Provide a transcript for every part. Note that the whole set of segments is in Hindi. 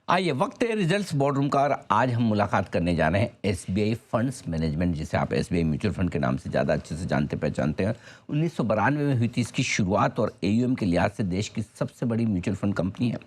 आइए वक्त है रिजल्ट्स बोर्डरूम का और आज हम मुलाकात करने जा रहे हैं एसबीआई फंड्स मैनेजमेंट, जिसे आप एसबीआई म्यूचुअल फंड के नाम से ज़्यादा अच्छे से जानते पहचानते हैं। 1992 में हुई थी इसकी शुरुआत और एयूएम के लिहाज से देश की सबसे बड़ी म्यूचुअल फंड कंपनी है।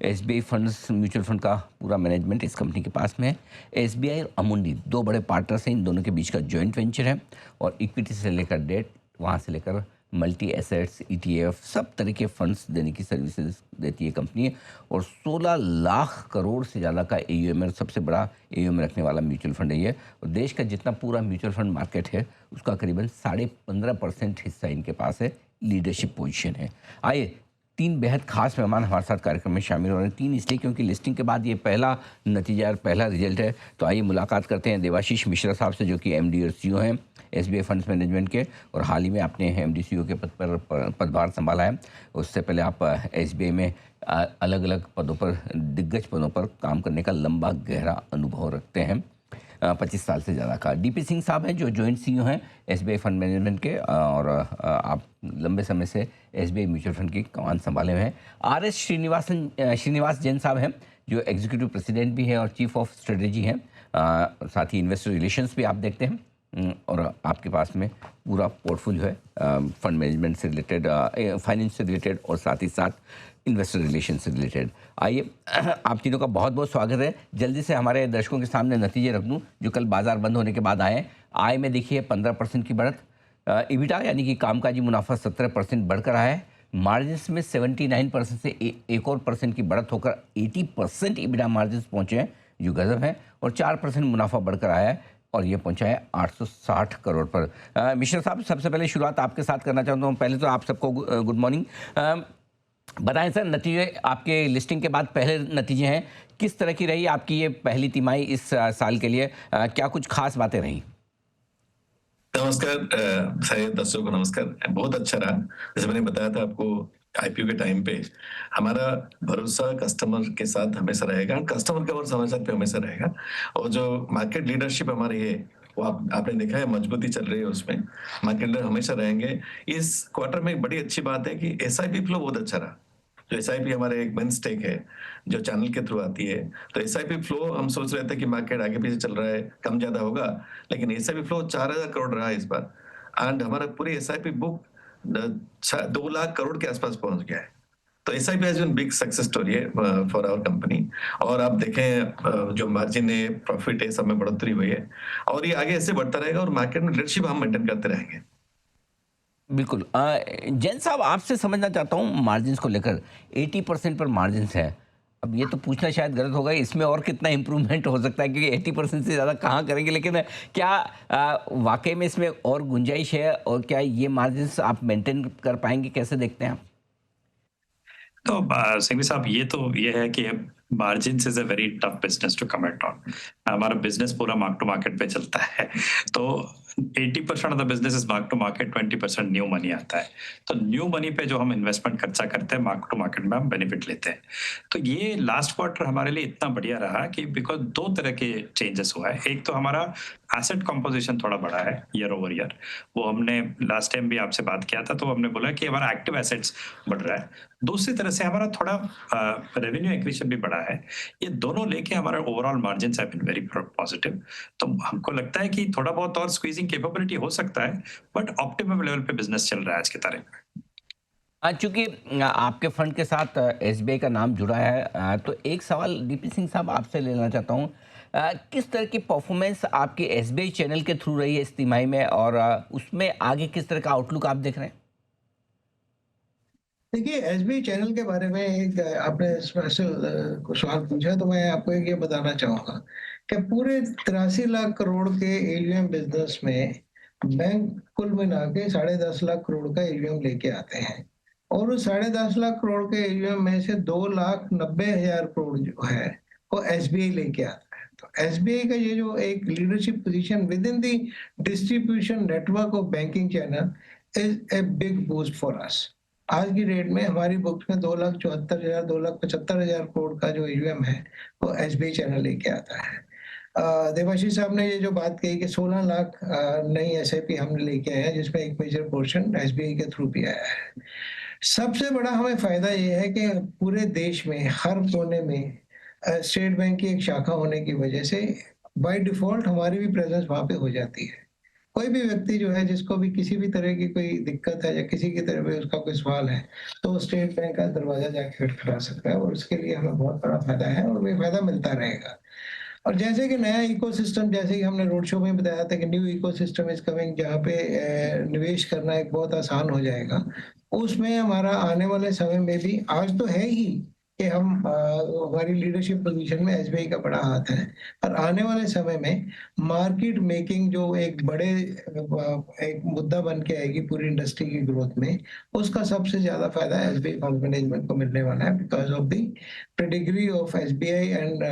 एसबीआई फंड्स म्यूचुअल फंड का पूरा मैनेजमेंट इस कंपनी के पास में है। एसबीआई और अमुंडी दो बड़े पार्टनर्स हैं, इन दोनों के बीच का जॉइंट वेंचर है और इक्विटी से लेकर डेट, वहाँ से लेकर मल्टी एसेट्स, ईटीएफ, सब तरह के फंड्स देने की सर्विसेज देती है कंपनी। और 16 लाख करोड़ से ज़्यादा का एयूएम है, सबसे बड़ा एयूएम रखने वाला म्यूचुअल फंड है ये। और देश का जितना पूरा म्यूचुअल फंड मार्केट है उसका करीबन 15.5% हिस्सा इनके पास है, लीडरशिप पोजीशन है। आइए, तीन बेहद खास मेहमान हमारे साथ कार्यक्रम में शामिल हो रहे हैं। तीन इसलिए क्योंकि लिस्टिंग के बाद ये पहला नतीजा और पहला रिजल्ट है। तो आइए मुलाकात करते हैं देवाशीष मिश्रा साहब से, जो कि एमडी और सीईओ हैं एसबीआई फंड्स मैनेजमेंट के, और हाल ही में आपने एमडी सीईओ के पद पर पदभार संभाला है। उससे पहले आप एसबीआई में अलग अलग पदों पर, दिग्गज पदों पर काम करने का लंबा गहरा अनुभव रखते हैं, 25 साल से ज़्यादा का। डीपी सिंह साहब हैं जो जॉइंट सीईओ हैं एसबीआई फंड मैनेजमेंट के, और आप लंबे समय से एसबीआई म्यूचुअल फंड की कमान संभाले हुए हैं। आर एस श्रीनिवास जैन साहब हैं जो एग्जीक्यूटिव प्रेसिडेंट भी हैं और चीफ ऑफ स्ट्रेटेजी हैं, साथ ही इन्वेस्टर रिलेशंस भी आप देखते हैं। और आपके पास में पूरा पोर्टफोलियो है फंड मैनेजमेंट से रिलेटेड, फाइनेंस से रिलेटेड और साथ ही साथ इन्वेस्टर रिलेशन से रिलेटेड। आइए, आप तीनों का बहुत बहुत स्वागत है। जल्दी से हमारे दर्शकों के सामने नतीजे रख दूं जो कल बाजार बंद होने के बाद आए। आय में देखिए 15% की बढ़त, इबिटा यानी कि कामकाजी मुनाफा 17% बढ़कर आया है। मार्जिन्स में 79% से एक और परसेंट की बढ़त होकर 80% इबिटा मार्जिन्स पहुँचे हैं, जो गजब है। और 4% मुनाफा बढ़कर आया है और ये पहुंचा है 860 करोड़ पर। मिश्रा साहब, सबसे पहले शुरुआत आपके साथ करना चाहता हूँ। पहले तो आप सबको गुड मॉर्निंग। बताएं सर, नतीजे आपके लिस्टिंग के बाद पहले नतीजे हैं, किस तरह की रही आपकी ये पहली तिमाही इस साल के लिए? क्या कुछ खास बातें रही? नमस्कार सारे दर्शकों को नमस्कार। बहुत अच्छा रहा। जैसे मैंने बताया था आपको आईपीओ के टाइम पे, हमारा भरोसा कस्टमर के साथ हमेशा रहेगा, कस्टमर के और समाचार पे हमेशा रहेगा। और जो मार्केट लीडरशिप हमारी है वो आपने देखा है, मजबूती चल रही है उसमें। मार्केट लीडर हमेशा रहेंगे। इस क्वार्टर में एक बड़ी अच्छी बात है कि एसआईपी फ्लो बहुत अच्छा रहा। जो एसआईपी हमारे एक मेन स्टेक है जो चैनल के थ्रू आती है, तो एसआईपी फ्लो हम सोच रहे थे कि मार्केट आगे पीछे चल रहा है, कम ज्यादा होगा, लेकिन एसआईपी फ्लो 4000 करोड़ रहा इस बार। एंड हमारा पूरी एसआईपी बुक 2 लाख करोड़ के आसपास पहुंच गया है। तो SIP has been big success story है फॉर आवर कंपनी। और आप देखें जो मार्जिन है, प्रॉफिट है, सब में बढ़ोतरी हुई है और ये आगे ऐसे बढ़ता रहेगा और मार्केट में लीडरशिप हम मेंटेन करते रहेंगे। बिल्कुल। जैन साहब, आपसे समझना चाहता हूँ मार्जिन्स को लेकर। 80% पर मार्जिन्स है। अब ये तो पूछना शायद गलत होगा, इसमें और कितना इम्प्रूवमेंट हो सकता है, क्योंकि 80% से ज़्यादा कहाँ करेंगे, लेकिन क्या वाकई में इसमें और गुंजाइश है और क्या ये मार्जिन्स आप मेंटेन कर पाएंगे? कैसे देखते हैं आप? तो सिंघवी साहब, ये है कि margins is a very tough business to comment on. हमारा बिजनेस पूरा मार्क टू मार्केट पे चलता है। तो 80% of the business is mark to market, 20% new money आता है। तो न्यू मनी पे जो हम इन्वेस्टमेंट खर्चा करते हैं, मार्क टू मार्केट में हम बेनिफिट लेते हैं। तो ये लास्ट क्वार्टर हमारे लिए इतना बढ़िया रहा कि बिकॉज दो तरह के चेंजेस हुआ है। एक तो हमारा एसेट कंपोजिशन थोड़ा बड़ा है ईयर ओवर ईयर। वो हमने लास्ट टाइम भी आपसे बात किया था, तो हमने बोला कि हमारा एक्टिव एसेट्स बढ़ रहा है। दूसरी तरह से हमारा थोड़ा रेवेन्यू एक्विजिशन भी बढ़ा है। ये दोनों लेके हमारा overall margins have been very positive. तो हमको लगता है कि थोड़ा बहुत और स्क्वीजिंग कैपेबिलिटी हो सकता है, बट ऑप्टिमम लेवल पे बिजनेस चल रहा है आज की तारीख में। चूंकि आपके फंड के साथ एसबीआई का नाम जुड़ा है, तो एक सवाल डीपी सिंह साहब आपसे लेना चाहता हूँ। किस तरह की परफॉर्मेंस आपके एसबीआई चैनल के थ्रू रही है इस तिमाही में, और उसमें आगे किस तरह का आउटलुक आप देख रहे हैं? देखिए, एसबीआई चैनल के बारे में एक आपने स्पेशल कुछ सवाल पूछा, तो मैं आपको एक ये बताना चाहूंगा कि पूरे 83 लाख करोड़ के एयूएम बिजनेस में बैंक कुल मिला के 10.5 लाख करोड़ का एयूएम लेके आते हैं। और उस 10.5 लाख करोड़ के एयूएम में से 2,90,000 करोड़ जो है वो एसबीआई लेके आता है। तो एसबीआई का ये जो एक leadership position with in the distribution network of banking channel is a big boost for us. आज की डेट में हमारी बुक्स में 2,74,000 2,75,000 करोड़ का जो एयूएम है वो एसबीआई चैनल लेके आता है। देवाशीष साहब ने ये जो बात कही कि 16 लाख नई एसआईपी हमने लेके आए हैं, जिसमें एक मेजर पोर्शन एसबीआई के थ्रू भी आया है। सबसे बड़ा हमें फायदा ये है कि पूरे देश में हर कोने में स्टेट बैंक की एक शाखा होने की वजह से बाय डिफॉल्ट हमारी भी प्रेजेंस वहाँ पे हो जाती है। कोई भी व्यक्ति जो है जिसको भी किसी भी तरह की कोई दिक्कत है या किसी की तरह भी उसका कोई सवाल है, तो वो स्टेट बैंक का दरवाजा जाके खटखटा सकता है और उसके लिए हमें बहुत बड़ा फायदा है और ये फायदा मिलता रहेगा। और जैसे कि नया इकोसिस्टम, जैसे कि हमने रोड शो में बताया था कि न्यू इकोसिस्टम इज कमिंग, जहाँ पे निवेश करना एक बहुत आसान हो जाएगा। उसमें हमारा आने वाले समय में भी, आज तो है ही कि हम हमारी लीडरशिप पोजीशन में एसबीआई का बड़ा हाथ है, पर आने वाले समय में मार्केट मेकिंग जो एक बड़े एक मुद्दा बन के आएगी पूरी इंडस्ट्री की ग्रोथ में, उसका सबसे ज्यादा फायदा एसबीआई फंड मैनेजमेंट को मिलने वाला है, because of the pedigree of SBI and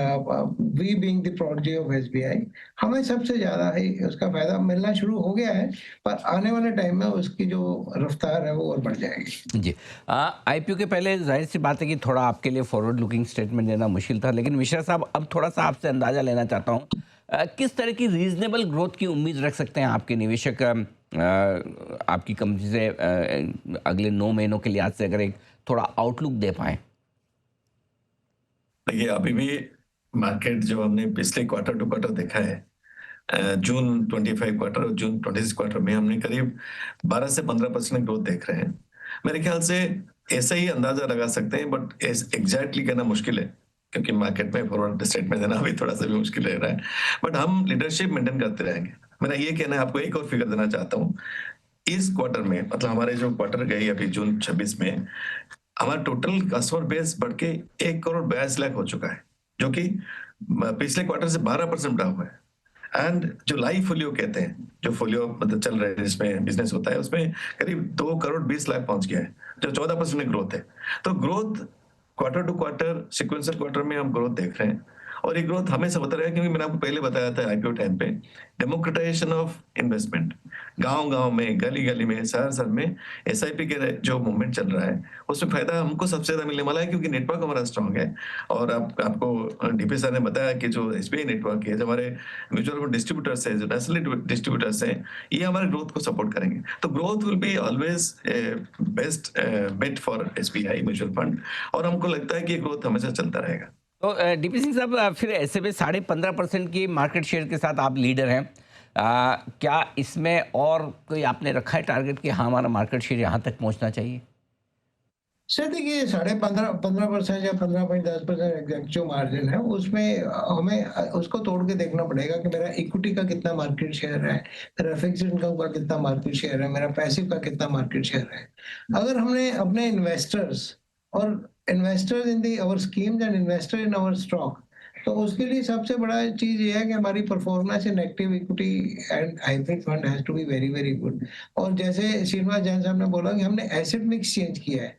we being the prodigy of SBI, हमें सबसे ज्यादा ही उसका फायदा मिलना शुरू हो गया है, पर आने वाले टाइम में उसकी जो रफ्तार है वो और बढ़ जाएगी। जी। आईपीओ के पहले जाहिर सी बात है कि थोड़ा आपके लिए फॉरवर्ड लुकिंग स्टेटमेंट देना मुश्किल था, लेकिन मिश्रा साहब अब थोड़ा सा आपसे अंदाज़ा लेना चाहता हूँ, किस तरह की रीजनेबल ग्रोथ की उम्मीद रख सकते हैं आपके निवेशक आपकी कंपनी से अगले 9 महीनों के लिहाज से, अगर एक थोड़ा आउटलुक दे पाएँ? देखिए, अभी भी मार्केट जो हमने पिछले क्वार्टर टू क्वार्टर देखा है, जून 25 क्वार्टर और जून 26 क्वार्टर में हमने करीब 12 से 15% ग्रोथ देख रहे हैं। मेरे ख्याल से ऐसा ही अंदाजा लगा सकते हैं, बट एग्जैक्टली कहना मुश्किल है, क्योंकि मार्केट में फॉरवर्ड स्टेटमेंट देना अभी थोड़ा सा भी मुश्किल रह रहा है। बट हम लीडरशिप मेंटेन करते रहेंगे। मेरा ये कहना है, आपको एक और फिगर देना चाहता हूँ। इस क्वार्टर में, मतलब हमारे जो क्वार्टर गई अभी जून 26 में, हमारा टोटल कस्टमर बेस बढ़ के 1,42,00,000 हो चुका है, जो कि पिछले क्वार्टर से 12% बढ़ा हुआ है। एंड जो लाइव फोलियो कहते हैं, जो फोलियो मतलब चल रहे हैं जिसमें बिजनेस होता है, उसमें करीब 2,20,00,000 पहुंच गया है, जो 14% ग्रोथ है। तो growth quarter to quarter, sequential quarter में हम ग्रोथ देख रहे हैं, और ये ग्रोथ हमेशा होता रहेगा, क्योंकि मैंने आपको पहले बताया था आईपीओ टाइम पे, डेमोक्रेटाइजेशन ऑफ इन्वेस्टमेंट, गांव-गांव में, गली-गली में, शहर-शहर में एसआईपी के जो मूवमेंट चल रहा है, उसमें फायदा हमको सबसे ज्यादा मिलने वाला है, क्योंकि नेटवर्क हमारा स्ट्रांग है। और आपको डीपी सर ने बताया कि जो एसबीआई नेटवर्क है, जो हमारे म्यूचुअल फंड डिस्ट्रीब्यूटर्स है, जो नेशनल डिस्ट्रीब्यूटर्स हैं, ये हमारे ग्रोथ को सपोर्ट करेंगे। तो growth will be always best bet for SBI mutual fund, और हमको लगता है कि ये ग्रोथ हमेशा चलता रहेगा। तो डीपी सिंह साहब, फिर ऐसे में 15.5% की मार्केट शेयर के साथ आप लीडर हैं। क्या इसमें और कोई आपने रखा है टारगेट कि हाँ, हमारा मार्केट शेयर यहाँ तक पहुँचना चाहिए? सर देखिए, 15.5% या 15.10% एग्जैक्ट जो मार्जिन है, उसमें हमें उसको तोड़ के देखना पड़ेगा कि मेरा इक्विटी का कितना मार्केट शेयर है, मेरा फिक्स्ड इनकम का कितना मार्केट शेयर है, मेरा पैसिव का कितना मार्केट शेयर है। अगर हमने अपने investors in the our schemes and investor in our stock, तो उसके लिए सबसे बड़ा चीज ये है कि हमारी performance in active equity and hybrid fund has to be very very good. और जैसे श्रीनिवास जैन साहब ने बोला कि हमने एसेट मिक्स चेंज किया है।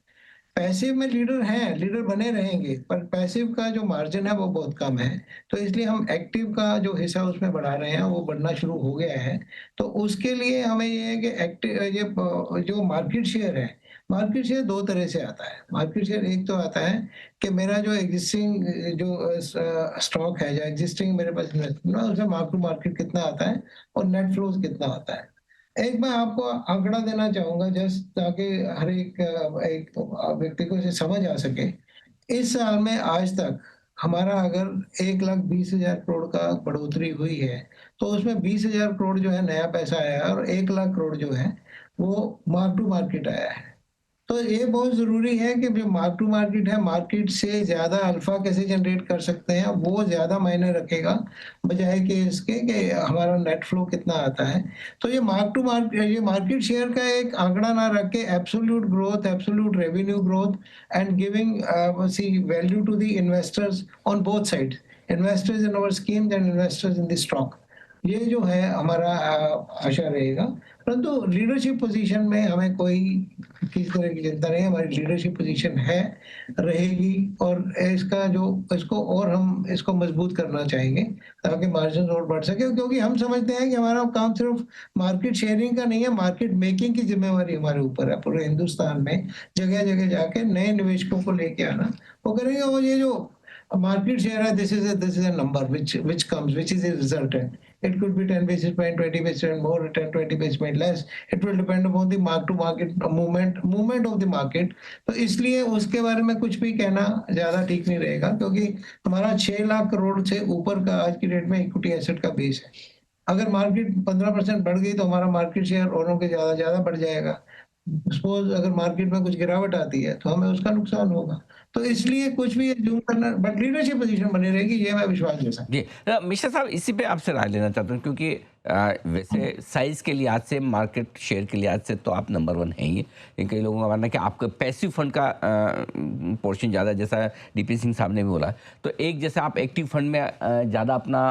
पैसिव में लीडर हैं, लीडर बने रहेंगे, पर पैसिव का जो मार्जिन है वो बहुत कम है, तो इसलिए हम एक्टिव का जो हिस्सा उसमें बढ़ा रहे हैं, वो बढ़ना शुरू हो गया है। तो उसके लिए हमें ये है कि एक्टिव ये जो मार्केट शेयर दो तरह से आता है। मार्केट शेयर एक तो आता है कि मेरा जो एग्जिस्टिंग जो स्टॉक है, जो एग्जिस्टिंग मेरे पास इन्वेस्टमेंट है, उसमें मार्क टू मार्केट कितना आता है और नेट फ्लोज कितना आता है। एक मैं आपको आंकड़ा देना चाहूंगा, जस्ट ताकि हर एक व्यक्ति को इसे समझ आ सके। इस साल में आज तक हमारा अगर 1,20,000 करोड़ का बढ़ोतरी हुई है, तो उसमें 20,000 करोड़ जो है नया पैसा आया है, और 1,00,000 करोड़ जो है वो मार्क टू मार्केट आया है। तो ये बहुत जरूरी है कि जो मार्क टू मार्केट है, मार्केट से ज्यादा अल्फा कैसे जनरेट कर सकते हैं, वो ज्यादा मायने रखेगा बजाय कि इसके कि हमारा नेट फ्लो कितना आता है। तो ये मार्केट शेयर का एक आंकड़ा ना रख के absolute growth, absolute revenue growth and giving see value to the investors on both sides, investors in our schemes and investors in the stock, ये जो है हमारा आशा रहेगा। परंतु लीडरशिप पोजीशन में हमें कोई किसी तरह की चिंता नहीं है, हमारी लीडरशिप पोजीशन है, रहेगी, और इसको और हम इसको मजबूत करना चाहेंगे ताकि मार्जिन और बढ़ सके, क्योंकि हम समझते हैं कि हमारा काम सिर्फ मार्केट शेयरिंग का नहीं है, मार्केट मेकिंग की जिम्मेवारी हमारे ऊपर है। पूरे हिंदुस्तान में जगह जगह जाके नए निवेशकों को लेके आना वो करेंगे। और ये जो मार्केट शेयर है, this is a number which is a resultant, It could be 10 basis point, 20 basis point more, 10, 20 basis point less. It will depend upon the mark to market movement of the market. तो इसलिए उसके बारे में कुछ भी कहना ज्यादा ठीक नहीं रहेगा, क्योंकि हमारा 6 लाख करोड़ से ऊपर का आज की डेट में इक्विटी एसेट का बेस है। अगर मार्केट 15% बढ़ गई तो हमारा मार्केट शेयर औरों के ज्यादा बढ़ जाएगा। सपोज अगर मार्केट में कुछ गिरावट आती है तो हमें उसका नुकसान होगा। तो इसलिए कुछ भी जूम करना, बट लीडरशिप पोजीशन बनी रहेगी, ये मैं विश्वास देता हूँ। जी मिश्रा साहब, इसी पे आपसे राय लेना चाहता हूँ, क्योंकि वैसे साइज के लिहाज से, मार्केट शेयर के लिहाज से तो आप नंबर 1 हैं ही, लेकिन कई लोगों का मानना है कि आपका पैसिव फंड का पोर्शन ज़्यादा, जैसा डीपी सिंह साहब ने भी बोला। तो एक, जैसे आप एक्टिव फंड में ज़्यादा अपना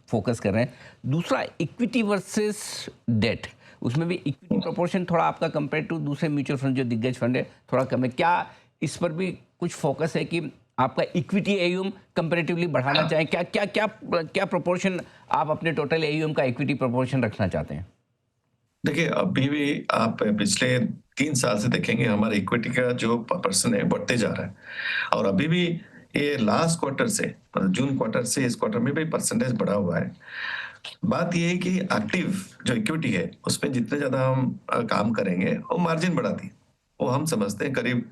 फोकस कर रहे हैं, दूसरा इक्विटी वर्सेस डेट, उसमें भी इक्विटी प्रोपोर्शन थोड़ा आपका कंपेयर टू दूसरे म्यूचुअल फंड जो दिग्गज फंड है थोड़ा कम है। क्या इस पर भी कुछ फोकस है कि आपका इक्विटी एयूएम कंपैरेटिवली बढ़ाना चाहें? क्या क्या क्या क्या प्रोपोर्शन आप अपने टोटल एयूएम का इक्विटी प्रोपोर्शन रखना चाहते हैं? देखिए, अभी भी आप पिछले 3 साल से देखेंगे हमारे इक्विटी का जो पर्सन है बढ़ते जा रहा है, और अभी भी ये लास्ट क्वार्टर से, मतलब जून क्वार्टर से इस क्वार्टर में भी परसेंटेज बढ़ा हुआ है। बात ये है कि एक्टिव जो इक्विटी है उसमें जितने ज्यादा हम काम करेंगे वो मार्जिन बढ़ाती है। वो हम समझते हैं करीब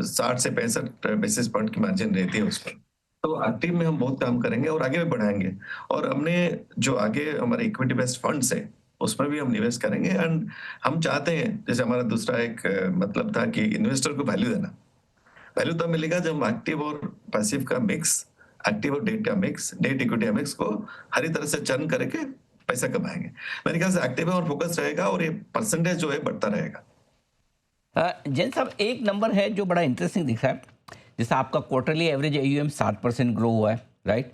60 से 65 बेसिस पॉइंट की मार्जिन रहती है उस पर। तो एक्टिव में हम बहुत काम करेंगे और आगे भी बढ़ाएंगे, और हमने जो आगे हमारे इक्विटी बेस्ड फंड्स है उसमें भी हम निवेश करेंगे। एंड हम चाहते हैं, जैसे हमारा दूसरा एक मतलब था कि इन्वेस्टर को वैल्यू देना। वैल्यू तब मिलेगा जब हम एक्टिव और पैसिव का मिक्स, एक्टिव और डेट का मिक्स, डेट इक्विटी का मिक्स को हर तरह से चर्न करके पैसा कमाएंगे। मेरे ख्याल से एक्टिव और फोकस रहेगा, और ये परसेंटेज जो है बढ़ता रहेगा। जैन साहब, एक नंबर है जो बड़ा इंटरेस्टिंग दिख रहा है, जैसे आपका क्वार्टरली एवरेज एयूएम 7% ग्रो हुआ है, राइट?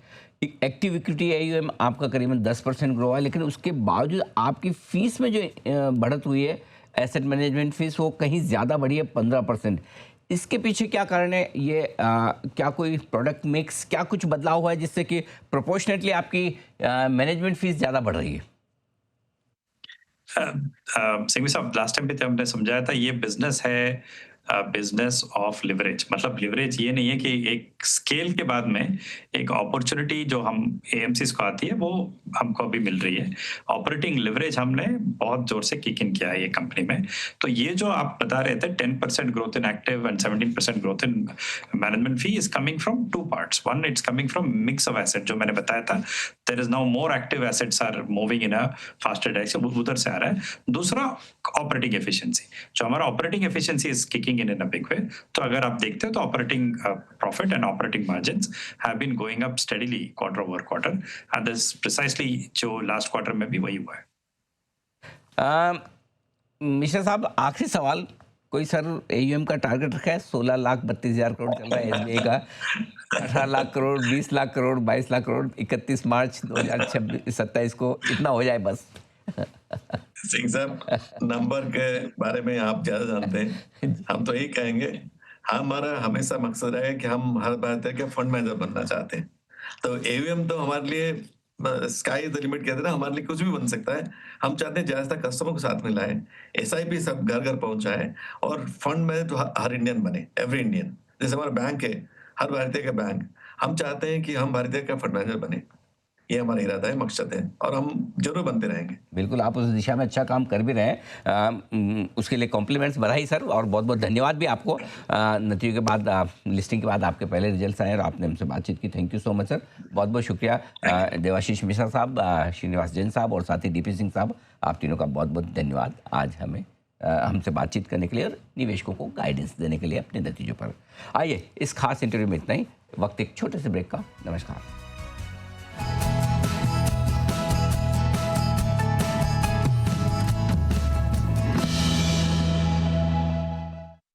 एक्टिव इक्विटी एयूएम आपका करीबन 10% ग्रो हुआ है, लेकिन उसके बावजूद आपकी फीस में जो बढ़त हुई है, एसेट मैनेजमेंट फीस, वो कहीं ज़्यादा बढ़ी है, 15%। इसके पीछे क्या कारण है? ये क्या कोई प्रोडक्ट मिक्स, क्या कुछ बदलाव हुआ है जिससे कि प्रोपोर्शनेटली आपकी मैनेजमेंट फीस ज़्यादा बढ़ रही है? सिंघवी साहब, लास्ट टाइम पे जब हमने समझाया था, ये बिजनेस है बिजनेस ऑफ लिवरेज। मतलब लिवरेज ये नहीं है कि एक स्केल के बाद में एक अपॉर्चुनिटी जो हम एएमसीज को आती है वो हमको अभी मिल रही है। ऑपरेटिंग लिवरेज हमने बहुत जोर से किक इन किया है ये कंपनी में। तो ये जो आप बता रहे थे 10% growth in active and 17% growth in management fee is coming from 2 parts. One, it's coming from mix of asset, जो मैंने बताया था, there is now more active assets are moving in a faster direction, उधर से आ रहा है। दूसरा, ऑपरेटिंग एफिशिएंसी, जो हमारा operating efficiency is kicking in a big way। तो अगर आप देखते हो तो operating profit and operating margins have been going up steadily quarter over quarter, and this precisely जो लास्ट क्वार्टर में भी वही हुआ है। मिश्रा साहब, आखिरी सवाल, कोई सर एयूएम का टारगेट रखा है? 16,32,000 करोड़ चल रहा है एसबीआई का, 18 लाख करोड़, 20 लाख करोड़, 22 लाख करोड़, 31 मार्च 2027 को इतना हो जाए बस। सिंह साहब, नंबर के बारे में आप ज्यादा जानते हैं, हम तो यही कहेंगे, हमारा हमेशा मकसद है कि हम हर बार के फंड मैनेजर बनना चाहते हैं। तो एवीएम तो हमारे लिए स्काई इज द लिमिट कहते हैं ना, हमारे लिए कुछ भी बन सकता है। हम चाहते हैं ज्यादा कस्टमर को साथ में लाएं, एसआईपी सब घर घर पहुंचाएं, और फंड मैनेजर तो हर इंडियन बने, एवरी इंडियन। जैसे हमारा बैंक है, हर भारतीय का बैंक, हम चाहते हैं कि हम भारतीय का फंड मैनेजर बने। ये हमारा इरादा है, मकसद है, और हम जरूर बनते रहेंगे। बिल्कुल, आप उस दिशा में अच्छा काम कर भी रहे हैं, उसके लिए कॉम्प्लीमेंट्स, बधाई सर, और बहुत बहुत धन्यवाद भी आपको। नतीजों के बाद, लिस्टिंग के बाद आपके पहले रिजल्ट्स आए और आपने हमसे बातचीत की, thank you so much sir, बहुत बहुत शुक्रिया। देवाशीष मिश्रा साहब, श्रीनिवास जैन साहब और साथ ही डीपी सिंह साहब, आप तीनों का बहुत बहुत धन्यवाद आज हमसे बातचीत करने के लिए और निवेशकों को गाइडेंस देने के लिए अपने नतीजों पर। आइए, इस खास इंटरव्यू में इतना ही। वक्त एक छोटे से ब्रेक का। नमस्कार।